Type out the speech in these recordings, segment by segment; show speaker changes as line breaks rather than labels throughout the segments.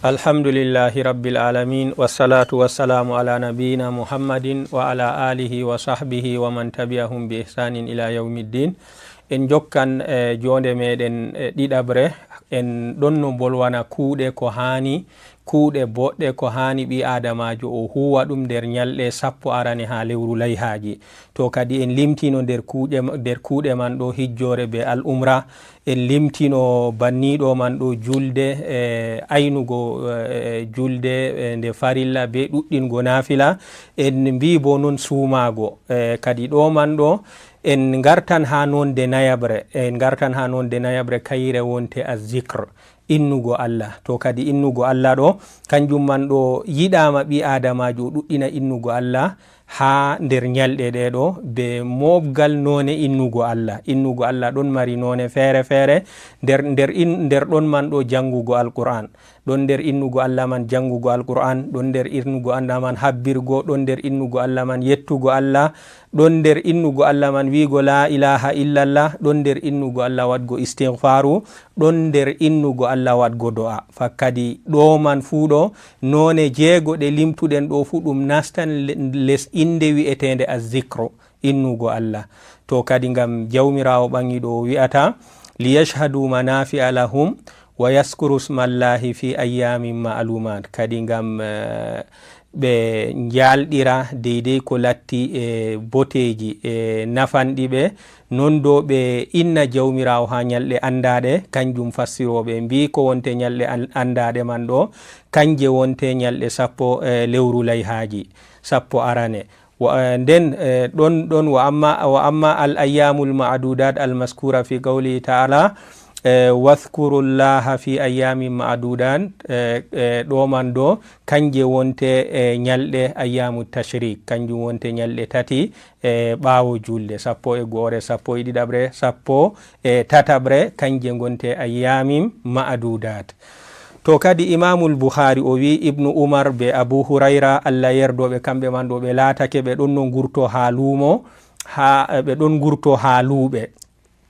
Alhamdulillahi rabbil alamin wassalatu wassalamu ala nabiyina muhammadin wa ala alihi wa sahbihi wa man tabi'ahum bi ihsanin ila yawmiddin. En jokkan jonde meɗen ɗiɗabre en ɗon no bolwana kuuɗe ko hani, kuuɗe boɗɗe ko hani ɓi adamajo o huwa ɗum nder ñalɗe sappo arane ha lewru layhaji. To kadi en limtino nder kuuɗe man ɗo hijjore be al umra, en limtino banniɗo man ɗo julde aynugo julde nde farilla be ɗuɗɗingo nafila, en mbi bo non sumago kadi ɗo man ɗo en gartan ha nonde nayabre kayre wonte azzikr, innugo Allah. To kadi innugo Allah ɗo kanjum man ɗo yiɗama ɓi adamajo ɗuɗɗina innugo Allah ha nder ñalɗe ɗe ɗo be mobgal none innugo Allah ɗon mari none fere fere. nder ɗon man ɗo jangugo alquran, ɗon nder innugo Allah man jangugo alquran, ɗon nder innugo Allah man habbirgo, ɗon nder innugo Allah man yettugo Allah, ɗon nder innugo Allah man wigo la ilaha illallah, ɗon nder innugo Allah wadgo istighfaru, ɗon nder innugo Allah wadgo do'a. Fakkadi ɗo man fu ɗo none jego ɗe limtuɗen ɗo fu ɗum nastan les inde wi'etende azzikro, innugo Allah. To kadi ngam jawmirawo ɓangi ɗo wi'ata liyashhadu manafi'a lahum wa yaskuru smallahi fi ayyamin ma'lumat, kadi ngam ɓe jalɗira deydey ko latti boteji nafanɗi ɓe, non do ɓe inna jawmirawo ha ñalɗe andaɗe. Kanjum fassiroɓe mbi ko wonte ñalɗe andaɗe man ɗo kanje wonte ñalɗe sappo lewru layhaji sappo arane. Nden ɗon wa amma al ayyamul ma'dudat al maskura fi qawli ta'ala wadhkuru llaha fi ayyamin ma'dudan, ɗo man ɗo kanje wonte ñalɗe ayyamu tashrik, kanjum wonte ñalɗe tati ɓawo julde, sappo e goore, sappo e ɗiɗabre, sappo e tatabre, kanje gonte ayyamin ma'dudat. To kadi imamul Bukhari o wi ibnu Umar be Abu Hurayra Allah yerdoɓe kamɓe man ɗo ɓe latake ɓe ɗon no gurto ha luumo, ɓe ɗon gurto ha luuɓe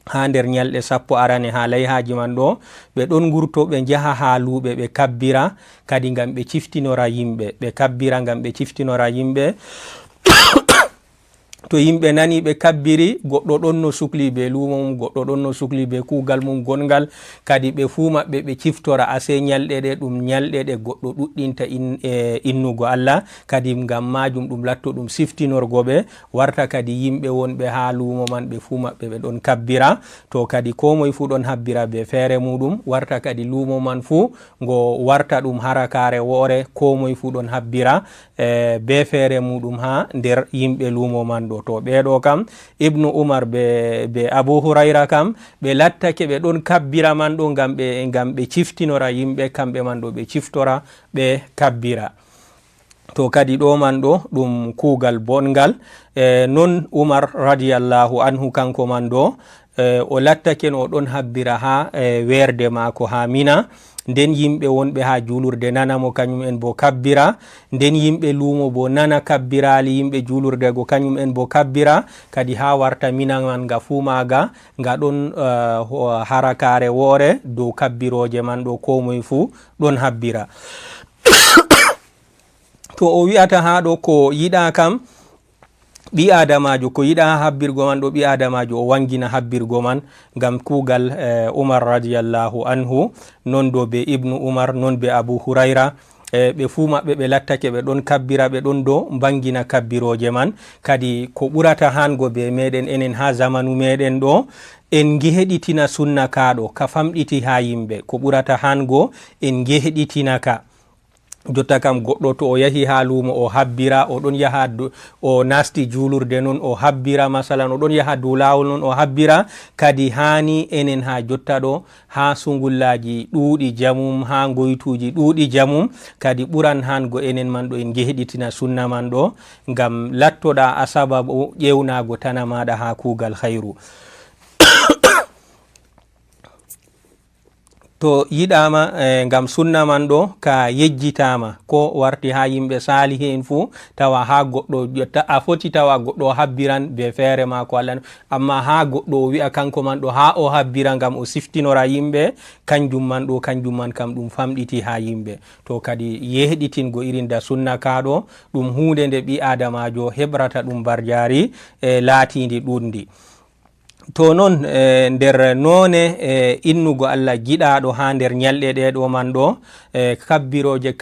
ha nder ñalɗe sappo arane ha layhaji man ɗo, ɓe ɗon gurto ɓe jaha ha luuɓe ɓe kabbira kadi ngam ɓe ciftinora yimɓe, ɓe kabbira ngam ɓe ciftinora yimɓe. To yimɓe nani ɓe kabbiri, goɗɗo ɗon no sukli be lumo mum, goɗɗo ɗon no sukli be kugal mum gongal, kadi ɓe fu maɓɓe ɓe ciftora ase ñalɗe ɗe ɗum ñalɗe ɗe goɗɗo ɗuɗɗinta innugo Allah, kadi ngam majum ɗum latto ɗum siftinorgo ɓe, warta kadi yimɓe wonɓe ha lumo man ɓe fu maɓɓe ɓe ɗon kabbira. To kadi ko moye fu ɗon habbira be feere muɗum, warta kadi lumo man fu ngo warta ɗum harakare woore, ko moye fu ɗon habbira be feere muɗum ha nder yimɓe lumo man ɗo. To ɓeɗo kam ibnu Umar be Abu Hurayra kam ɓe lattake ɓe ɗon kabbira man ɗo ngam ɓe ciftinora yimɓe, kamɓe man ɗo ɓe ciftora ɓe kabbira. To kadi ɗo man ɗo ɗum kuugal bongal. Non Umar radiyallahu anhu kanko man ɗo o lattake no o ɗon habbira ha werde mako ha Mina, nden yimɓe wonɓe ha julurde nanamo kañum en bo kabbira, nden yimɓe luumo bo nana kabbirali yimɓe julurde go kañum en bo kabbira, kadi ha warta Mina man nga fu maga nga ɗon harakare woore dow kabbiroje man ɗo, ko moye fu ɗon habbira. To o wi'ata ha ɗo ko yiɗa kam ɓi adamajo, ko yiɗa ha habbirgo man ɗo ɓi adamajo o wangina habbirgo man ngam kuugal Umar radiyallahu anhu, non do be ibnu Umar, non be Abu Hurayra, ɓe fu maɓɓe ɓe lattake ɓe ɗon kabbira, ɓe ɗon do bangina kabbiroje man. Kadi ko ɓurata hango be meɗen enen ha zamanu meɗen ɗo, en geheɗitina sunna kaɗo ka famɗiti ha yimɓe, ko ɓurata hango en geheɗitina ka. Jotta kam goɗɗo to o yahi ha lumo o habbira, o ɗon yaha o nasti julurde non o habbira, masalan o ɗon yaha dow lawol non o habbira, kadi hani enen ha jotta ɗo ha sungullaji ɗuuɗi jamum, ha goytuji ɗuuɗi jamum, kadi ɓuran hango enen man ɗo en geheɗitina sunna man ɗo, ngam lattoɗa asababu ƴewnago tana maɗa ha kuugal hayru. to yiɗama ngam sunna man ɗo ka yejjitama ko warti ha yimɓe salihi en fuu tawa ha goɗɗo a foti tawa goɗɗo habbiran be feere mako Allah, amma ha goɗɗo o wi'a kanko man ɗo ha o habbira ngam o siftinora yimɓe, kanjum man ɗo kanjum man kam ɗum famɗiti ha yimɓe. To kadi yehɗitingo irin da sunna kaɗo ɗum hunde nde ɓi adamajo heɓrata ɗum barjari laatindi ɗuɗndi. to noon nder none innugo Allah giɗaɗo ha nder ñalɗe ɗeɗo man ɗo kabbiroje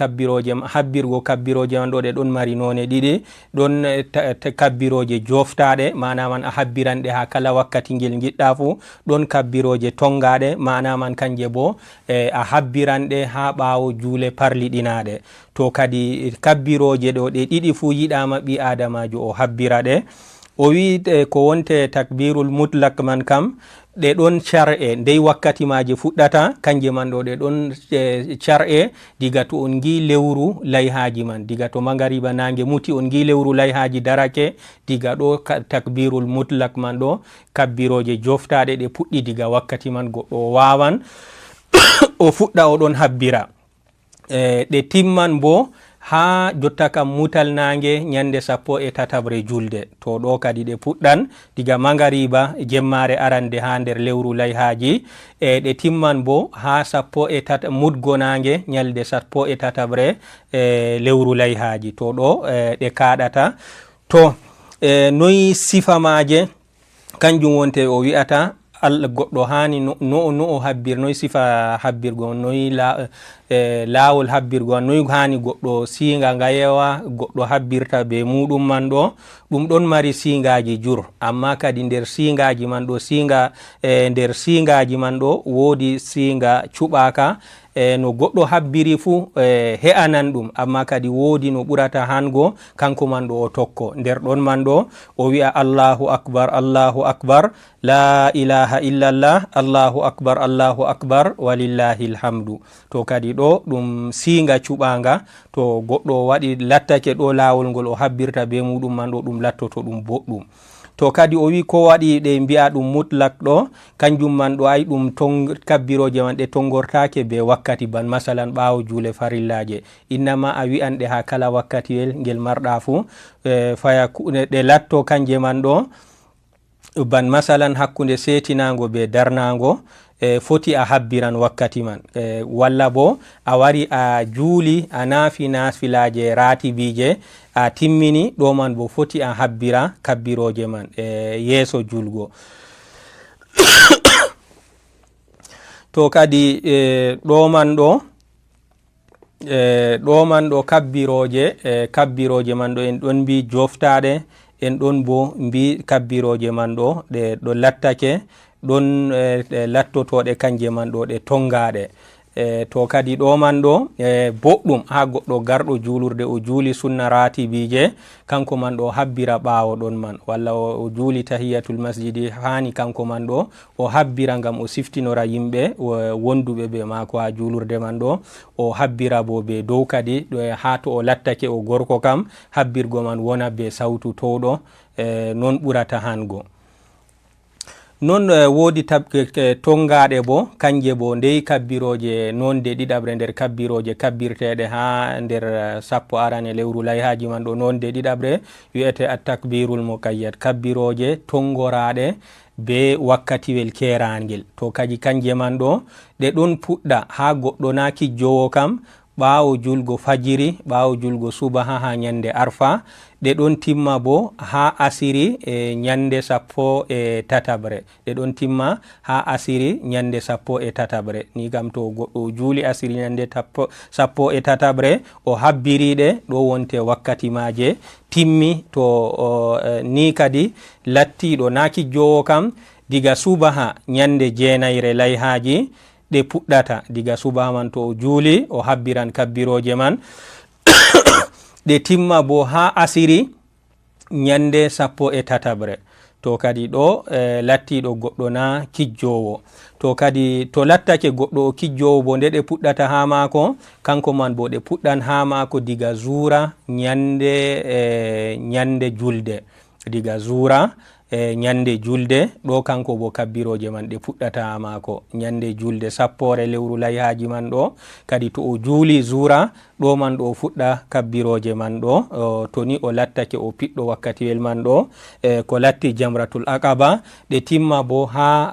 habbirgo kabbiroje man ɗo ɗe ɗon mari none ɗiɗi. ɗon kabbiroje joftaɗe mana man a habbiranɗe ha kala wakkati ngel giɗɗa fu. ɗon kabbiroje tongaɗe mana man kanje bo a habbiranɗe ha ɓawo juule parliɗinaɗe. to kadi kabbiroje ɗo ɗe ɗiɗi fu yiɗama ɓi adamajo o habbira ɗe. o wi ko wonte takbirul mutlak man kam ɗe ɗon car'e ndey wakkati maje fuɗɗata, kanje man ɗo ɗe ɗon car'e diga to on gi lewru layhaji man, diga to magariba nange muti on gi lewru layhaji darake, diga ɗo takbirul mutlak man ɗo kabbiroje joftaɗe ɗe puɗɗi diga wakkati man goɗɗo wawan o fuɗɗa oɗon habbira. ɗe timman bo ha jotta kam mutal nange ñande 13 julde. to ɗo kadi ɗe puɗɗan diga magariba jemmare arande ha nder lewru layhaji, ɗe timman bo ha 13 mudgo nange ñalde 13 lewru layhaji. to ɗo ɗe kaɗata. to noyi sifa maje kanjum wonte o wi'ata Allah goɗɗo hani no o habbir, noyi sifa habbirgo, noyi lawol habbirgo, noyi hani goɗɗo singa ngayewa goɗɗo habbirta be muɗum man ɗo. ɗum ɗon mari singaji jur, amma kadi nder singaji man ɗo nder singaji man ɗo wodi singa cuɓaka no goɗɗo habbiri fu he'anan ɗum, amma kadi wodi no ɓurata hango kanko man ɗo o tokko. nder ɗon man ɗo o wi'a Allahu akbar Allahu akbar la ilaha illallah Allahu akbar walillahi alhamdu. to kadi ɗo ɗum singa cuɓanga, to goɗɗo waɗi lattake ɗo lawol ngol o habbirta be muɗum man ɗo ɗum lattoto ɗum boɗɗum. to kadi o wi ko waɗi ɗe mbi'a ɗum mutlak ɗo kanjum man ɗo ay ɗum kabbiroje man ɗe tongortake be wakkati, ban masalan ɓawo juule farillaje innama a wi'anɗe ha kala wakkatiwel ngel marɗa fu faya ɗe latto kanje man ɗo ban masalan hakkunde setinago be darnago foti a habbiran wakkati man, walla bo a wari a juuli a naafi nafilaje ratibije a timmini ɗo man bo foti a habbira kabbiroje man yeeso julgo. to kadi ɗo man ɗo kabbiroje man ɗo en ɗon mbi joftaɗe, en ɗon bo mbi kabbiroje man ɗo ɗe ɗo lattake, ɗon lattotoɗe kanje man ɗo ɗe tongaɗe. to kadi ɗo man ɗo boɗɗum ha goɗɗo garɗo julurde o juuli sunna ratibije kanko man ɗo habbira ɓawo ɗon man, walla o juuli tahiyatul masjidi hani kanko man ɗo o habbira ngam o siftinora yimɓe wonduɓe be mako ha julurde man ɗo, o habbira bo be dow kadi ha to o lattake o gorko kam habbirgo man wona be sautu towɗo, non ɓurata hango. non wodi tongaɗe bo kanje bo ndey kabbiroje nonde ɗiɗaɓre nder kabbiroje kabbirteɗe ha nder 10 arane lewru layhaji man ɗo nonde ɗiɗaɓre wiyete at-takbirul muqayyad, kabbiroje tongoraɗe be wakkatiwel kerangel. to kadi kanje man ɗo ɗe ɗon puɗɗa ha goɗɗo na kijjowo kam ɓawo julgo fajiri, ɓawo julgo subaha ha ñande arfa, ɗe ɗon timma bo ha asiri ñande 13, ɗe ɗon timma ha asiri ñande 13. ni kam to goɗɗo juuli asiri ñande 13 o habbiriɗe ɗo wonte wakkati maje timmi. to ni kadi lattiɗo nakijjowo kam diga subaha ñande 9 layhaji ɗe puɗɗata, diga subaha man to o juuli o habbiran kabbiroje man ɗe timma bo ha asiri ñande 13. to kadi ɗo lattiɗo goɗɗo na kijjowo. to kadi to lattake goɗɗo o kijjowo bo nde ɗe puɗɗata ha mako kanko man bo ɗe puɗɗan ha mako diga zura ñande julde, diga zura nyande julde ɗo kanko bo kabbiroje man ɗe puɗɗata mako nyande julde sappore lewru layhaji man ɗo kadi to o juuli zura ɗo man ɗo fuɗɗa kabbiroje man ɗo to ni o lattake o piɗɗo wakkatiwel man ɗo ko latti jamratul aqaba ɗe timma bo ha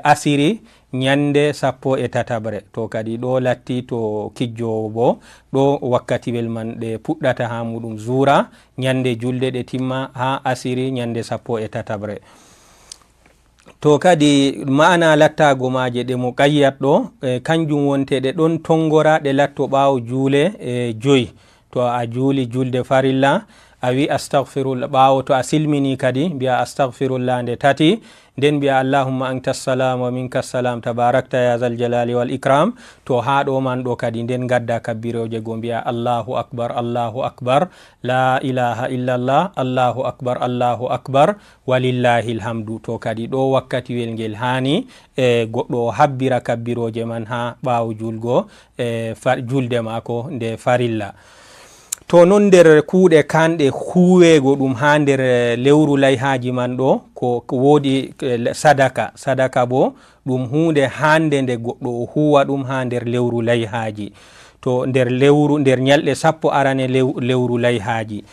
asiri nyande 13 to kadi ɗo latti to kijjowo bo ɗo wakkatiwel man ɗe puɗɗata ha muɗum zura nyande julde ɗe timma ha asiri nyande 13 to kadi ma'ana lattago maje ɗe mo qayyat ɗo kanjum wonte ɗe ɗon tongora ɗe latto ɓawo juule joyi to a juuli julde farilla a wi astaghfirullah ɓawo to a silmini kadi mbiya astaghfirullah nde tati nden mbiya allahumma anta salam wa minka salam tabarakta ya zal jalali wal ikram to ha ɗo man ɗo kadi nden gadda kabbiroje go mbiya allahu akbar la ilaha illallah allahu akbar walillahi alhamdu to kadi ɗo wakkatiwel ngel hani goɗɗo habbira kabbiroje man ha ɓawo julgo julde mako nde farilla. To non nder kuuɗe kanɗe huwego ɗum ha nder lewru layhaji man ɗo ko woodi sadaka bo ɗum hunde hande nde goɗɗo o huwa ɗum ha nder lewru layhaji to nder nyalɗe 10 arane lewru layhaji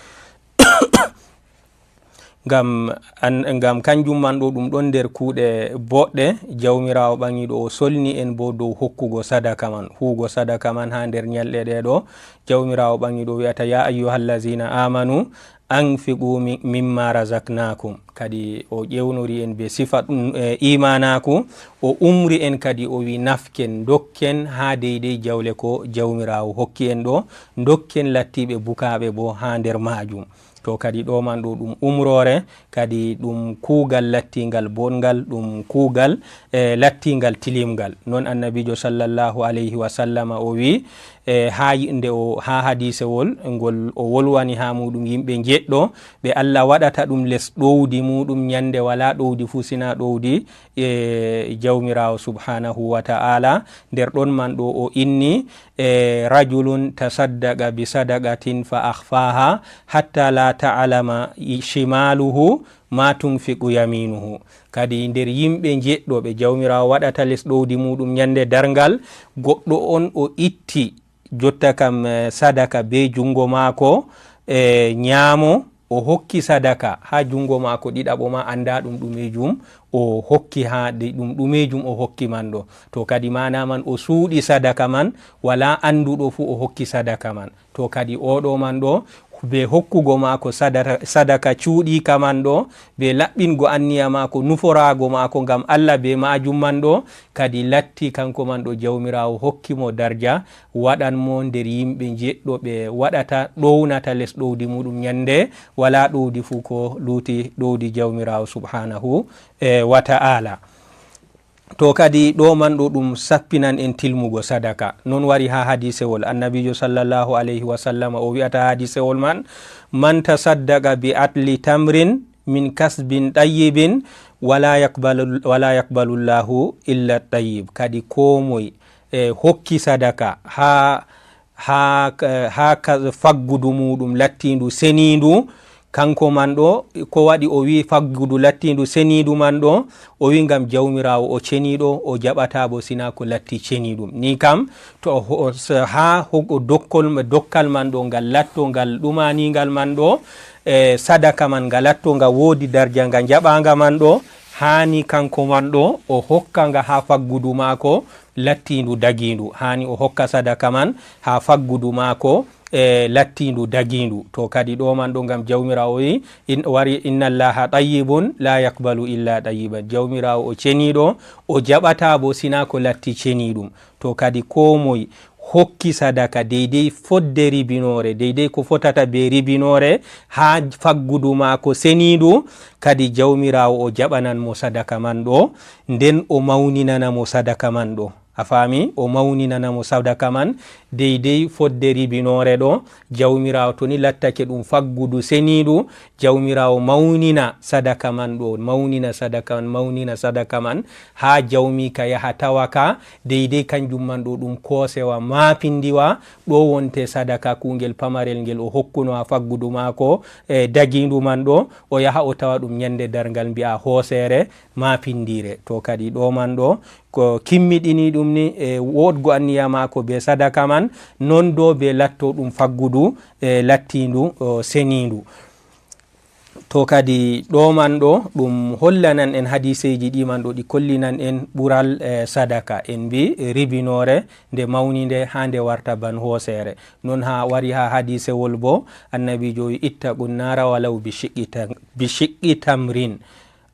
ngam kanjum man ɗo ɗum ɗon nder kuuɗe boɗɗe jawmirawo ɓangiɗo o solni en bo dow hokkugo sadaka man huugo sadaka man ha nder nyalɗe ɗe ɗo jawmirawo ɓangiɗo wiyata ya ayyuhallazina amanu anfiqu mimma razaknakum kadi o ƴewnori en be sifa imanaku o umri en kadi o wi nafken dokken ha deydey jawle ko jawmirawo hokki en ɗo dokken lattiɓe bukaɓe bo ha nder majum to kadi ɗo man ɗo ɗum umrore kadi ɗum kuugal lattingal bongal ɗum kuugal lattingal tilimgal non annabijo sallallahu alayhi wa sallama o wi ha hadisewol ngol o wolwani ha muɗum yimɓe jeɗɗo ɓe Allah waɗata ɗum les ɗowdi muɗum nyande wala ɗowdi fu sina ɗowdi jawmirawo subhanahu wa ta'ala nder ɗon man ɗo o inni rajulun tasaddaqa bi sadaqatin fa akhfaha hatta la ta'lama shimaluhu ma tunfiqu yaminuhu kadi nder yimɓe jeɗɗo ɓe jawmirawo waɗata les ɗowdi muɗum nyande dargal goɗɗo on o itti jotta kam sadaka be jungo maako nyamo o hokki sadaka ha jungo maako ɗiɗaɓo ma anda ɗum ɗumejum o hokki ha ɗum ɗumejum o hokki man ɗo to kadi mana man o suuɗi sadaka man wala anduɗo fu o hokki sadaka man to kadi oɗo man ɗo be hokkugo maako sadaka cuuɗika man ɗo be laɓɓingo anniya maako nuforago maako ngam Allah be majum man ɗo kadi latti kanko man ɗo jawmirawo hokkimo darja waɗanmo nder yimɓe jeɗɗo ɓe waɗata ɗownata les ɗowdi muɗum nyande wala ɗowdi fu ko luuti ɗowdi jawmirawo subhanahu wa ta'ala. to kadi ɗo man ɗo ɗum sappinan en tilmugo sadaka non wari ha hadisewol annabijo sallallahu alayhi wa sallam o wi'ata hadisewol man tasaddaqa bi atli tamrin min kasbin tayyibin wala yaqbalu llahu illa tayyib kadi ko moy hokki sadaka ha faggudu muɗum lattindu senindu kanko man ɗo ko waɗi o wi faggudu lattindu senidu man ɗo o wi ngam jawmirawo o ceniɗo o jaɓata bo sina ko latti ceniɗum ni kam to ha dokkal man ɗo ngal latto ngal ɗumanigal man ɗo sadaka man nga latto nga woodi darja nga jaɓanga man ɗo hani kanko man ɗo o hokka nga ha faggudu maako lattindu dagindu hani o hokka sadaka man ha faggudu maako lattindu dagindu to kadi ɗo man ɗo ngam jawmirawo wari inna allaha tayyibun la yaqbalu illa tayyiban jawmirawo o ceniɗo o jaɓata bo sina ko latti ceniɗum to kadi ko moy hokki sadaka deydey fodde ribinore deydey ko fotata be ribinore ha faggudu maako senidu kadi jawmirawo o jaɓanan mo sadaka man ɗo nden o mawninana mo sadaka man ɗo a faami o mawninanamo sadaka man deydey fodde ribinore ɗo jawmirawo to ni lattake ɗum faggudu seniɗu jawmirawo mawnina sadaka man ɗo mawnina sadaka man ha jawmi ka yaha tawaka deydey kanjum man ɗo ɗum kosewa mapindiwa ɗo wonte sadaka kungel pamarel ngel o hokkuno ha faggudu mako dagindu man ɗo o yaha o tawa ɗum nyande dargal mbi'a hoosere mapindire. To kadi ɗo man ɗo ko kimmiɗini ɗum ni wodgo anniya mako be sadaka man non do be latto ɗum faggudu lattindu senindu. to kadi ɗo man ɗo ɗum hollanan en hadiseji ɗi man ɗo ɗi kollinan en ɓural sadaka en mbi ribinore nde mawnide ha nde warta ban hoosere. non ha wari ha hadisewol bo annabijo ittaqun nara walaw bi shiqqi tamrin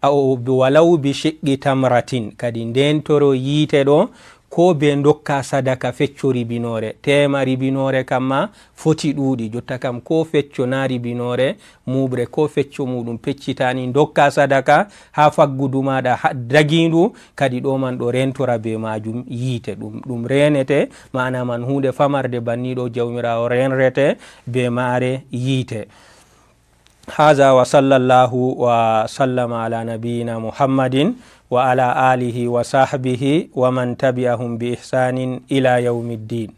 walaw bi shiqqi tamratin. kadi nden toro yiite ɗo ko be dokka sadaka fecco ribinore tema ribinore kamma foti ɗuuɗi jotta kam ko fecco na ribinore muɓre ko fecco muɗum peccitani dokka sadaka ha faggudu maɗa dagindu kadi ɗo man ɗo rentora be majum yiite ɗum renete mana man hunde famarde banniɗo jawmirawo renrete be mare yiite. haza wa sallallahu wa sallama ala nabiyina muhammadin wa ala alihi wa sahbihi wa man tabi'ahum bi ihsanin ila yawmiddin.